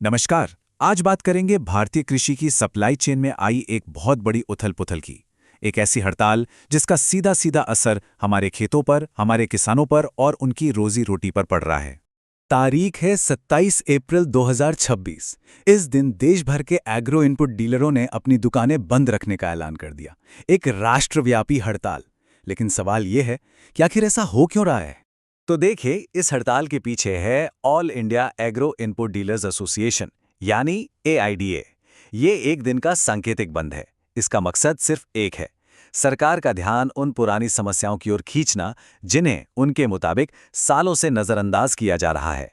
नमस्कार। आज बात करेंगे भारतीय कृषि की सप्लाई चेन में आई एक बहुत बड़ी उथल-पुथल की। एक ऐसी हड़ताल जिसका सीधा-सीधा असर हमारे खेतों पर, हमारे किसानों पर और उनकी रोजी-रोटी पर पड़ रहा है। तारीख है 27 अप्रैल 2026। इस दिन देश भर के एग्रो इनपुट डीलरों ने अपनी दुकानें बंद रखने का ऐलान कर दिया। एक राष्ट्रव्यापी हड़ताल। लेकिन सवाल ये है कि आखिर ऐसा हो क्यों रहा है? तो देखिए, इस हड़ताल के पीछे है all India agro input dealers association यानी AIDA। ये एक दिन का सांकेतिक बंद है। इसका मकसद सिर्फ एक है, सरकार का ध्यान उन पुरानी समस्याओं की ओर खींचना जिन्हें उनके मुताबिक सालों से नजरअंदाज किया जा रहा है।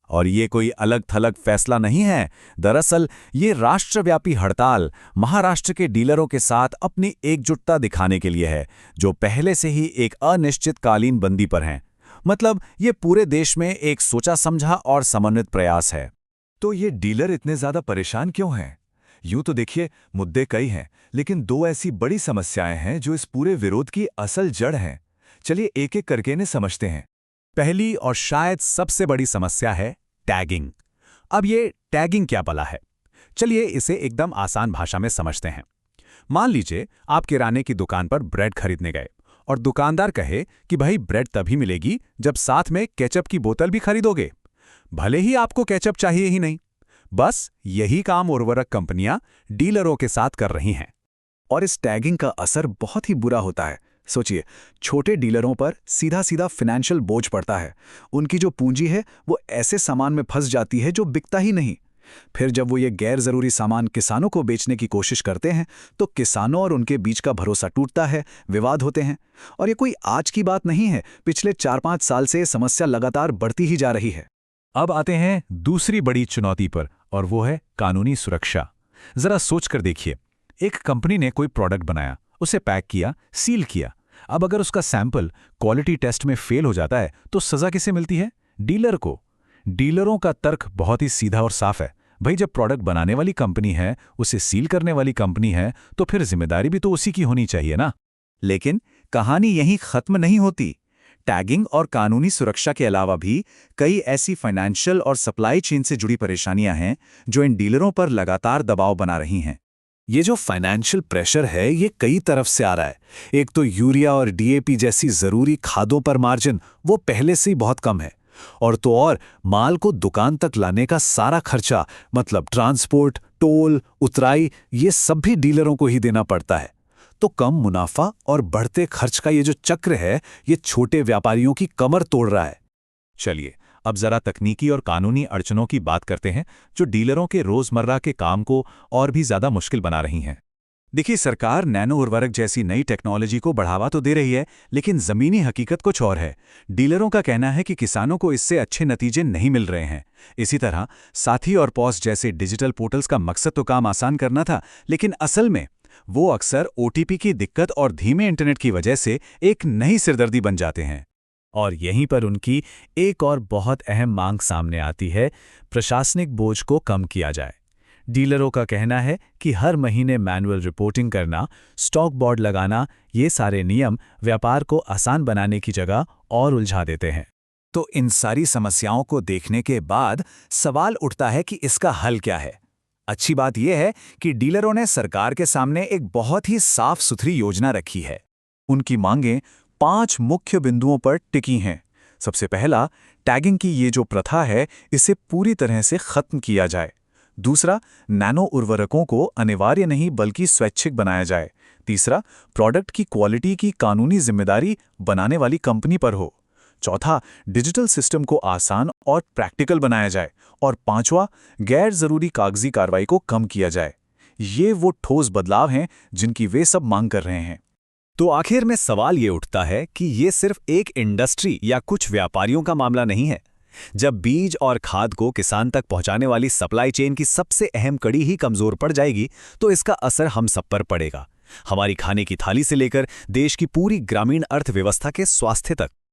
और ये कोई अलग-थलग फैसला नहीं है। दरअसल ये राष्ट्रव्यापी हड़ताल महाराष्ट्र के डीलरों के साथ अपनी एकजुटता दिखाने के लिए है, जो पहले से ही एक अनिश्चितकालीन बंदी पर हैं। मतलब ये पूरे देश में एक सोचा समझा और समन्वित प्रयास है। तो ये डीलर इतने ज्यादा परेशान क्यों हैं? यूं तो देखिए, मुद्दे कई हैं, लेकिन दो ऐसी बड़ी समस्याएं हैं जो इस पूरे विरोध की असल जड़ हैं। चलिए एक एक करके इन्हें समझते हैं। पहली और शायद सबसे बड़ी समस्या है टैगिंग। अब ये टैगिंग क्या भला है? चलिए इसे एकदम आसान भाषा में समझते हैं। मान लीजिए आप किराने की दुकान पर ब्रेड खरीदने गए और दुकानदार कहे कि भाई ब्रेड तभी मिलेगी जब साथ में केचप की बोतल भी खरीदोगे। भले ही आपको केचप चाहिए ही नहीं। बस यही काम उर्वरक कंपनियां डीलरों के साथ कर रही हैं। और इस टैगिंग का असर बहुत ही बुरा होता है। सोचिए, छोटे डीलरों पर सीधा सीधा फाइनेंशियल बोझ पड़ता है। उनकी जो पूंजी है वो ऐसे सामान में फंस जाती है जो बिकता ही नहीं। फिर जब वो ये गैर जरूरी सामान किसानों को बेचने की कोशिश करते हैं तो किसानों और उनके बीच का भरोसा टूटता है, विवाद होते हैं। और ये कोई आज की बात नहीं है, पिछले 4-5 साल से ये समस्या लगातार बढ़ती ही जा रही है। अब आते हैं दूसरी बड़ी चुनौती पर, और वो है कानूनी सुरक्षा। जरा सोचकर देखिए, एक कंपनी ने कोई प्रोडक्ट बनाया, उसे पैक किया, सील किया। अब अगर उसका सैंपल क्वालिटी टेस्ट में फेल हो जाता है तो सजा किसे मिलती है? डीलर को। डीलरों का तर्क बहुत ही सीधा और साफ है। भाई, जब प्रोडक्ट बनाने वाली कंपनी है, उसे सील करने वाली कंपनी है, तो फिर जिम्मेदारी भी तो उसी की होनी चाहिए ना। लेकिन कहानी यहीं खत्म नहीं होती। टैगिंग और कानूनी सुरक्षा के अलावा भी कई ऐसी फाइनेंशियल और सप्लाई चेन से जुड़ी परेशानियां हैं जो इन डीलरों पर लगातार दबाव बना रही हैं। ये जो फाइनेंशियल प्रेशर है ये कई तरफ से आ रहा है। एक तो यूरिया और DAP जैसी जरूरी खादों पर मार्जिन वो पहले से ही बहुत कम है। और तो और माल को दुकान तक लाने का सारा खर्चा, मतलब ट्रांसपोर्ट, टोल, उतराई, ये सब भी डीलरों को ही देना पड़ता है। तो कम मुनाफा और बढ़ते खर्च का ये जो चक्र है ये छोटे व्यापारियों की कमर तोड़ रहा है। चलिए अब जरा तकनीकी और कानूनी अड़चनों की बात करते हैं जो डीलरों के रोजमर्रा के काम को और भी ज्यादा मुश्किल बना रही हैं। देखिए, सरकार नैनो उर्वरक जैसी नई टेक्नोलॉजी को बढ़ावा तो दे रही है, लेकिन जमीनी हकीकत कुछ और है। डीलरों का कहना है कि किसानों को इससे अच्छे नतीजे नहीं मिल रहे हैं। इसी तरह साथी और पॉस जैसे डिजिटल पोर्टल्स का मकसद तो काम आसान करना था, लेकिन असल में वो अक्सर OTP की दिक्कत और धीमे इंटरनेट की वजह से एक नई सिरदर्दी बन जाते हैं। और यहीं पर उनकी एक और बहुत अहम मांग सामने आती है, प्रशासनिक बोझ को कम किया जाए। डीलरों का कहना है कि हर महीने मैनुअल रिपोर्टिंग करना, स्टॉक बोर्ड लगाना, ये सारे नियम व्यापार को आसान बनाने की जगह और उलझा देते हैं। तो इन सारी समस्याओं को देखने के बाद सवाल उठता है कि इसका हल क्या है। अच्छी बात यह है कि डीलरों ने सरकार के सामने एक बहुत ही साफ सुथरी योजना रखी है। उनकी मांगें 5 मुख्य बिंदुओं पर टिकी हैं। सबसे पहला, टैगिंग की ये जो प्रथा है इसे पूरी तरह से खत्म किया जाए। दूसरा, नैनो उर्वरकों को अनिवार्य नहीं बल्कि स्वैच्छिक बनाया जाए। तीसरा, प्रोडक्ट की क्वालिटी की कानूनी जिम्मेदारी बनाने वाली कंपनी पर हो। चौथा, डिजिटल सिस्टम को आसान और प्रैक्टिकल बनाया जाए। और पांचवा, गैर जरूरी कागजी कार्रवाई को कम किया जाए। ये वो ठोस बदलाव हैं जिनकी वे सब मांग कर रहे हैं। तो आखिर में सवाल ये उठता है कि ये सिर्फ एक इंडस्ट्री या कुछ व्यापारियों का मामला नहीं है। जब बीज और खाद को किसान तक पहुंचाने वाली सप्लाई चेन की सबसे अहम कड़ी ही कमजोर पड़ जाएगी तो इसका असर हम सब पर पड़ेगा। हमारी खाने की थाली से लेकर देश की पूरी ग्रामीण अर्थव्यवस्था के स्वास्थ्य तक।